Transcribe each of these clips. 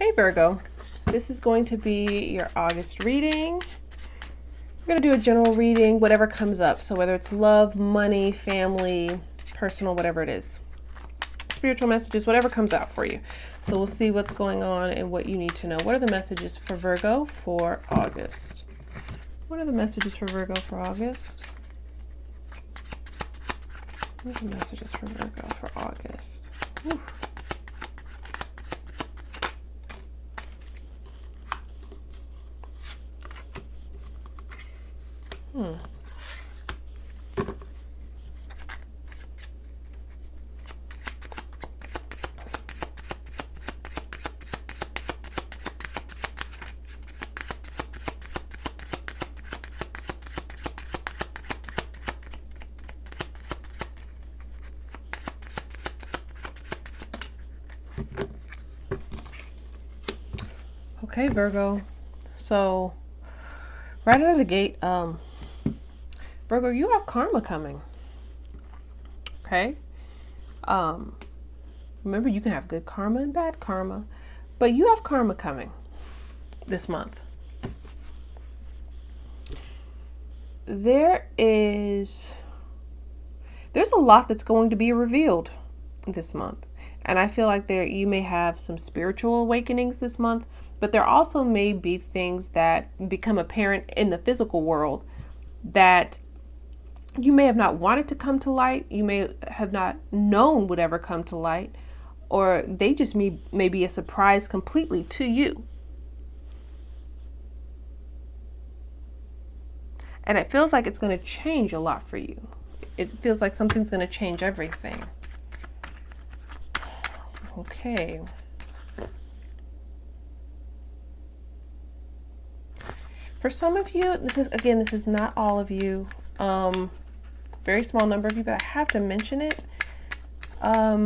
Hey Virgo, this is going to be your August reading. We're going to do a general reading, whatever comes up. So whether it's love, money, family, personal, whatever it is. Spiritual messages, whatever comes out for you. So we'll see what's going on and what you need to know. What are the messages for Virgo for August? What are the messages for Virgo for August? What are the messages for Virgo for August? Whew. Okay, Virgo. So, right out of the gate, Virgo, you have karma coming. Okay? Remember, you can have good karma and bad karma, but you have karma coming this month. There's a lot that's going to be revealed this month. And I feel like you may have some spiritual awakenings this month, but there also may be things that become apparent in the physical world that you may have not wanted to come to light. You may have not known would ever come to light, or they just may be a surprise completely to you. And it feels like it's going to change a lot for you. It feels like something's going to change everything. Okay. For some of you, this is not all of you. Very small number of you, but I have to mention it. For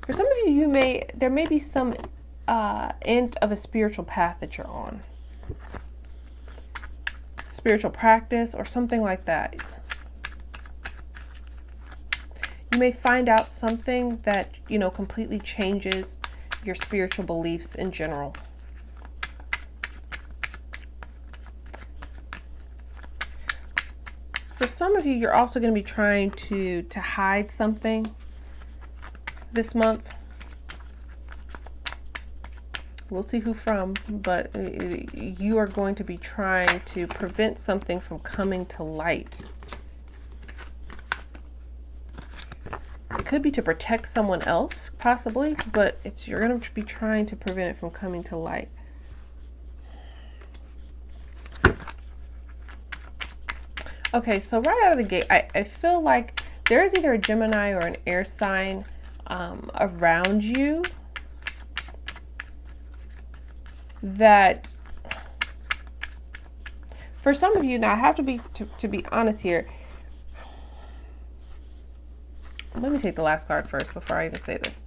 some of you, there may be some end of a spiritual path that you're on. Spiritual practice or something like that. You may find out something that, completely changes your spiritual beliefs in general. For some of you, you're also going to be trying to hide something this month. We'll see who from, but you are going to be trying to prevent something from coming to light. It could be to protect someone else, possibly, but you're going to be trying to prevent it from coming to light. Okay, so right out of the gate, I feel like there is either a Gemini or an air sign around you that, for some of you, now I have to be honest here. Let me take the last card first before I even say this.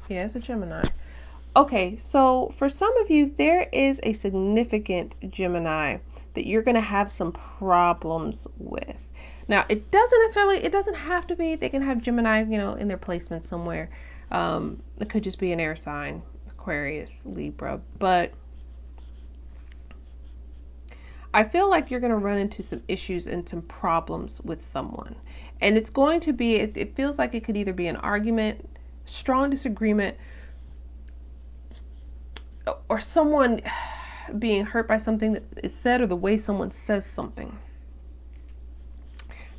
Yeah, it's a Gemini. Okay, so for some of you, there is a significant Gemini that you're going to have some problems with. Now, it doesn't have to be. They can have Gemini, in their placement somewhere. It could just be an air sign, Aquarius, Libra, but I feel like you're going to run into some issues and some problems with someone. And it's going to be, it feels like it could either be an argument, strong disagreement, or someone being hurt by something that is said or the way someone says something.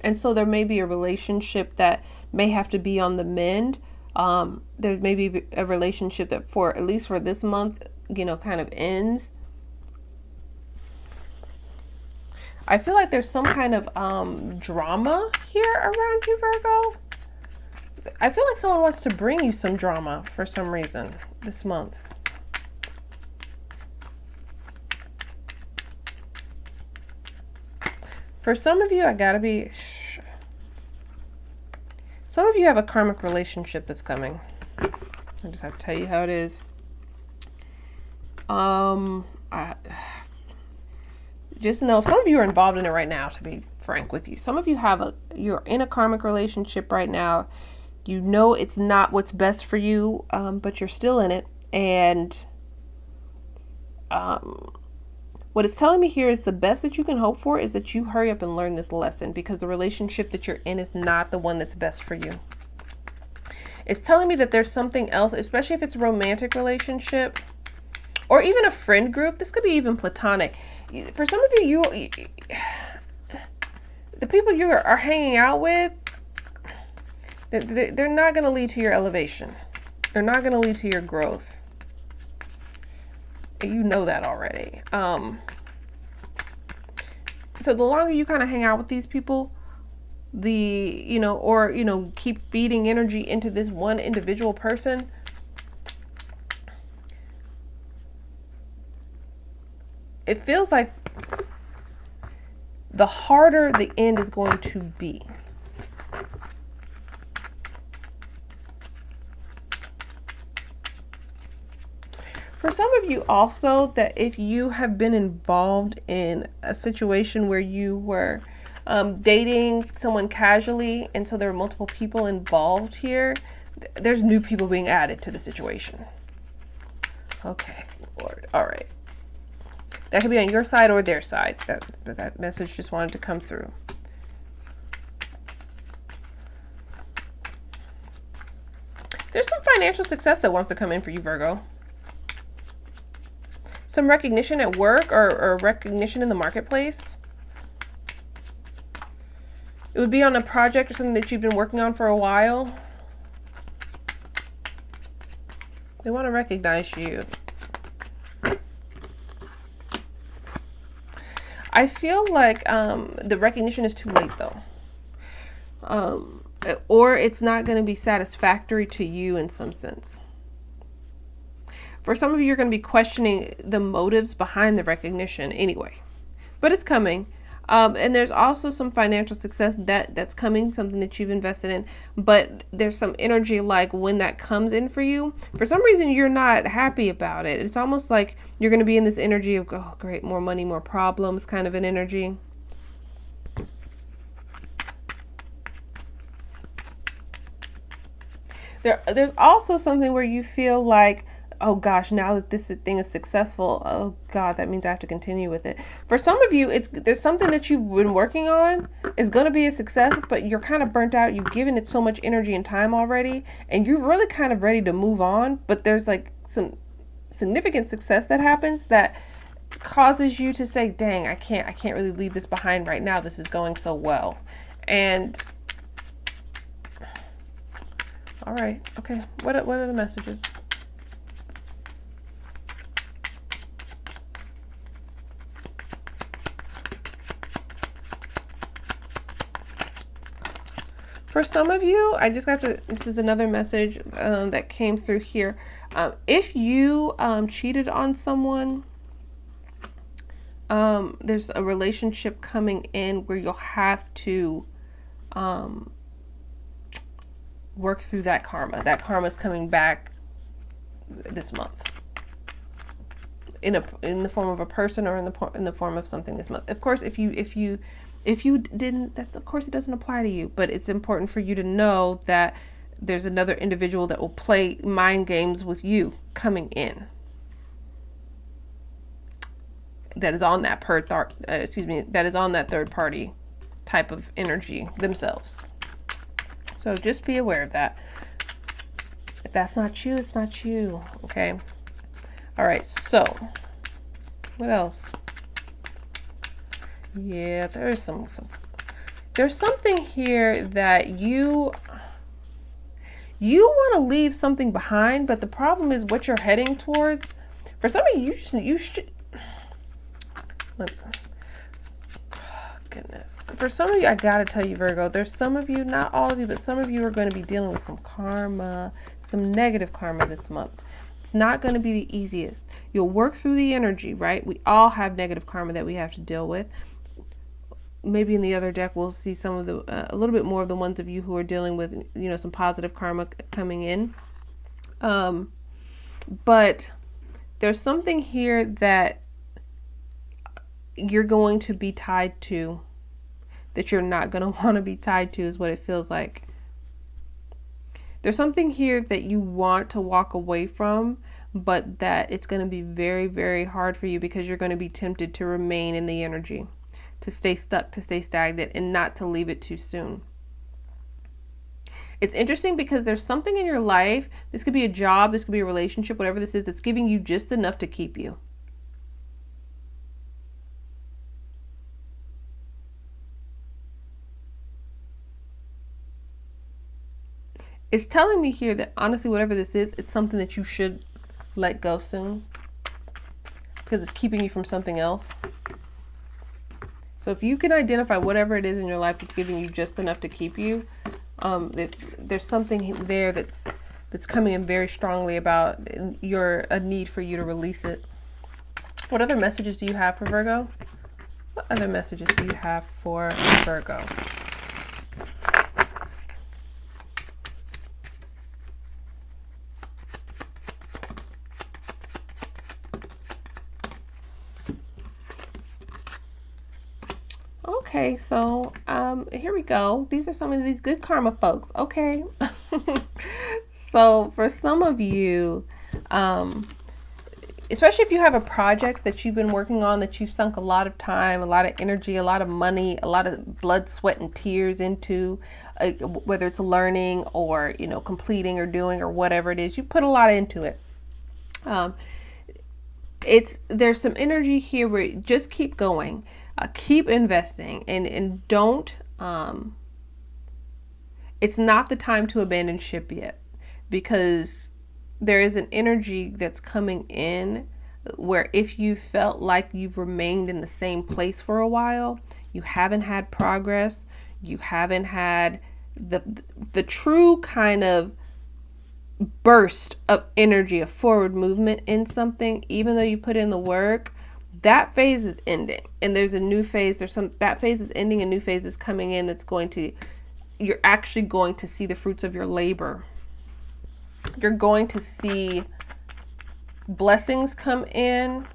And so there may be a relationship that may have to be on the mend. There may be a relationship that at least for this month, kind of ends. I feel like there's some kind of drama here around you, Virgo. I feel like someone wants to bring you some drama for some reason this month. For some of you, some of you have a karmic relationship that's coming. I just have to tell you how it is. Just know some of you are involved in it right now, frank with you. Some of you you're in a karmic relationship right now. You know it's not what's best for you, but you're still in it. And what it's telling me here is the best that you can hope for is that you hurry up and learn this lesson, because the relationship that you're in is not the one that's best for you. It's telling me that there's something else, especially if it's a romantic relationship or even a friend group. This could be even platonic. For some of you, the people you are hanging out with, they're not going to lead to your elevation. They're not going to lead to your growth. You know that already. So the longer you kind of hang out with these people, keep feeding energy into this one individual person, it feels like the harder the end is going to be. For some of you also, that if you have been involved in a situation where you were dating someone casually, and so there are multiple people involved here, there's new people being added to the situation. Okay, Lord. All right. That could be on your side or their side. That message just wanted to come through. There's some financial success that wants to come in for you, Virgo. Some recognition at work or recognition in the marketplace. It would be on a project or something that you've been working on for a while. They want to recognize you. I feel like the recognition is too late, though. Or it's not going to be satisfactory to you in some sense. For some of you, you're going to be questioning the motives behind the recognition anyway. But it's coming. And there's also some financial success that's coming, something that you've invested in. But there's some energy like when that comes in for you, for some reason you're not happy about it. It's almost like you're going to be in this energy of, oh, great, more money, more problems, kind of an energy. There's also something where you feel like, oh gosh, now that this thing is successful, oh God, that means I have to continue with it. For some of you, there's something that you've been working on is going to be a success, but you're kind of burnt out. You've given it so much energy and time already, and you're really kind of ready to move on, but there's like some significant success that happens that causes you to say, dang, I can't really leave this behind right now. This is going so well. And all right, okay. What are the messages? For some of you, I just have to, this is another message that came through here. If you cheated on someone, there's a relationship coming in where you'll have to work through that karma. That karma is coming back this month in the form of a person or in the form of something this month. Of course, if you didn't, that's, of course it doesn't apply to you, but it's important for you to know that there's another individual that will play mind games with you coming in. That is on that that is on that third party type of energy themselves. So just be aware of that. If that's not you, it's not you. Okay. All right. So what else? Yeah, there's there's something here that you want to leave something behind, but the problem is what you're heading towards. For some of you, you should. Goodness. For some of you, I gotta tell you, Virgo, there's some of you, not all of you, but some of you are going to be dealing with some karma, some negative karma this month. It's not going to be the easiest. You'll work through the energy, right? We all have negative karma that we have to deal with. Maybe in the other deck, we'll see some of the, a little bit more of the ones of you who are dealing with, some positive karma coming in. But there's something here that you're going to be tied to. that you're not going to want to be tied to, is what it feels like. There's something here that you want to walk away from, but that it's going to be very, very hard for you because you're going to be tempted to remain in the energy, to stay stuck, to stay stagnant, and not to leave it too soon. It's interesting because there's something in your life, this could be a job, this could be a relationship, whatever this is, that's giving you just enough to keep you. It's telling me here that honestly, whatever this is, it's something that you should let go soon because it's keeping you from something else. So if you can identify whatever it is in your life that's giving you just enough to keep you, there's something there that's coming in very strongly about a need for you to release it. What other messages do you have for Virgo? What other messages do you have for Virgo? Okay, so here we go. These are some of these good karma folks. Okay. So for some of you, especially if you have a project that you've been working on, that you've sunk a lot of time, a lot of energy, a lot of money, a lot of blood, sweat, and tears into, whether it's learning or, completing or doing or whatever it is, you put a lot into it. There's some energy here where just keep going. Keep investing and don't, it's not the time to abandon ship yet, because there is an energy that's coming in where if you felt like you've remained in the same place for a while, you haven't had progress, you haven't had the true kind of burst of energy, of forward movement in something, even though you put in the work. That phase is ending and there's a new phase. That phase is ending, a new phase is coming in you're actually going to see the fruits of your labor. You're going to see blessings come in,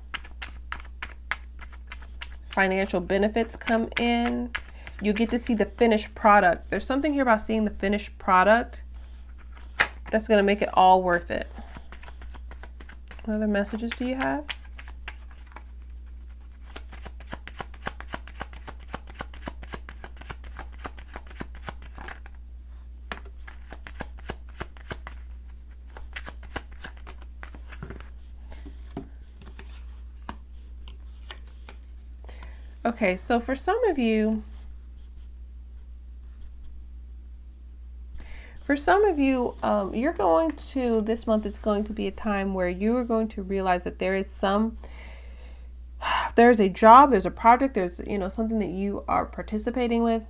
financial benefits come in. You get to see the finished product. There's something here about seeing the finished product that's going to make it all worth it. What other messages do you have? Okay, so for some of you, you're going to, this month, it's going to be a time where you are going to realize that there's a job, there's a project, there's, something that you are participating with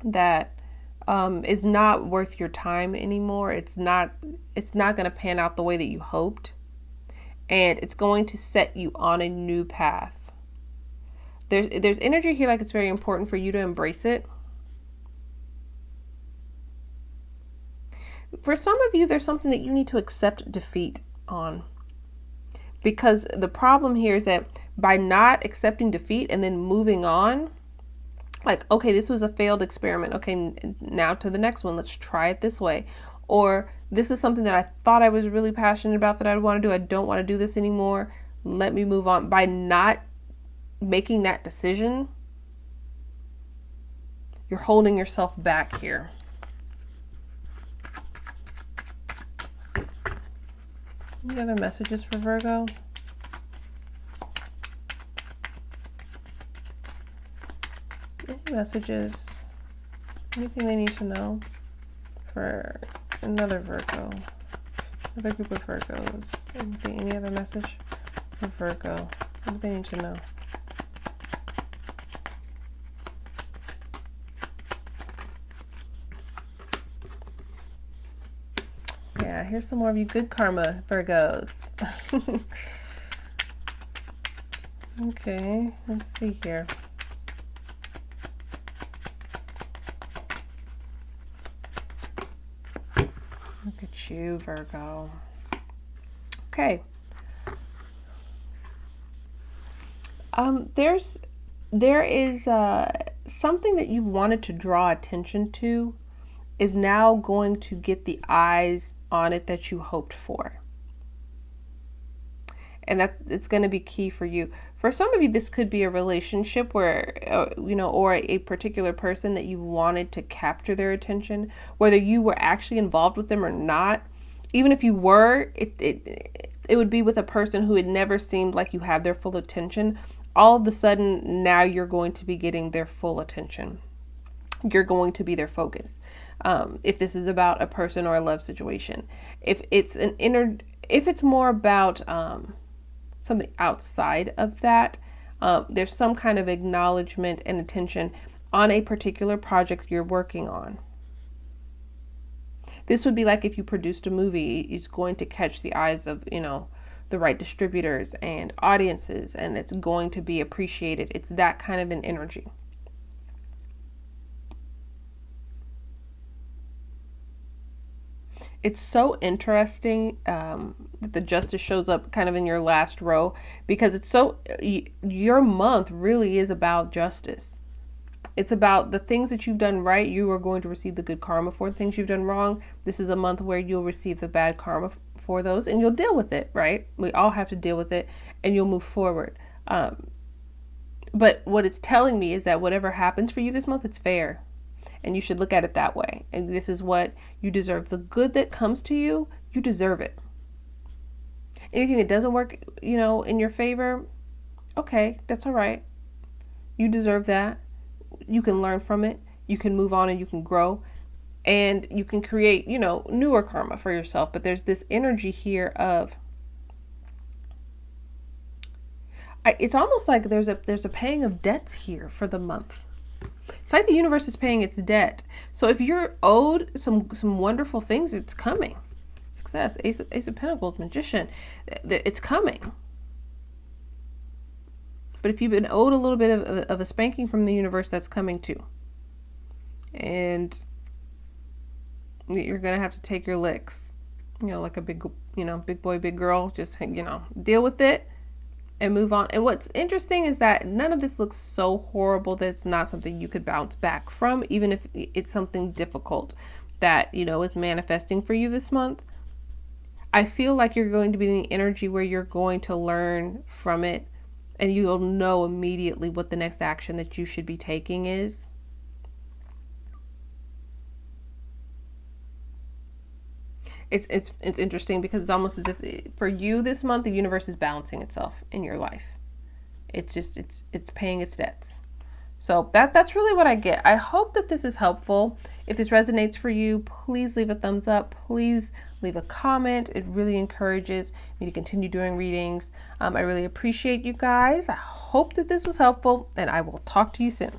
that is not worth your time anymore. It's not going to pan out the way that you hoped, and it's going to set you on a new path. There's energy here like it's very important for you to embrace it. For some of you, there's something that you need to accept defeat on. Because the problem here is that by not accepting defeat and then moving on, like, okay, this was a failed experiment. Okay, now to the next one. Let's try it this way. Or this is something that I thought I was really passionate about that I want to do. I don't want to do this anymore. Let me move on. By not making that decision, you're holding yourself back here. Any other messages for Virgo? Any messages? Anything they need to know for another Virgo? Another group of Virgos? Any other message for Virgo? What do they need to know? Yeah, here's some more of you good karma Virgos. Okay, let's see here. Look at you, Virgo. Okay. There is something that you've wanted to draw attention to is now going to get the eyes on it that you hoped for. And that it's going to be key for you. For some of you, this could be a relationship where, or a particular person that you wanted to capture their attention, whether you were actually involved with them or not. Even if you were, it would be with a person who had never seemed like you had their full attention. All of a sudden, now you're going to be getting their full attention. You're going to be their focus. If this is about a person or a love situation, if it's more about something outside of that, there's some kind of acknowledgement and attention on a particular project you're working on. This would be like if you produced a movie, it's going to catch the eyes of, the right distributors and audiences, and it's going to be appreciated. It's that kind of an energy. It's so interesting that the justice shows up kind of in your last row, because your month really is about justice. It's about the things that you've done right. You are going to receive the good karma for the things you've done wrong. This is a month where you'll receive the bad karma for those, and you'll deal with it, right? We all have to deal with it, and you'll move forward. But what it's telling me is that whatever happens for you this month, it's fair. And you should look at it that way. And this is what you deserve. The good that comes to you, you deserve it. Anything that doesn't work, in your favor, okay, that's all right. You deserve that. You can learn from it. You can move on and you can grow. And you can create, newer karma for yourself. But there's this energy here of, it's almost like there's a paying of debts here for the month. It's like the universe is paying its debt. So if you're owed some wonderful things, it's coming. Success, Ace of Pentacles, Magician, it's coming. But if you've been owed a little bit of a spanking from the universe, that's coming too. And you're going to have to take your licks, like a big boy, big girl, just, deal with it and move on. And what's interesting is that none of this looks so horrible that it's not something you could bounce back from, even if it's something difficult that, is manifesting for you this month. I feel like you're going to be in the energy where you're going to learn from it, and you'll know immediately what the next action that you should be taking is. It's interesting because it's almost as if for you this month, the universe is balancing itself in your life. It's paying its debts. So that's really what I get. I hope that this is helpful. If this resonates for you, please leave a thumbs up. Please leave a comment. It really encourages me to continue doing readings. I really appreciate you guys. I hope that this was helpful, and I will talk to you soon.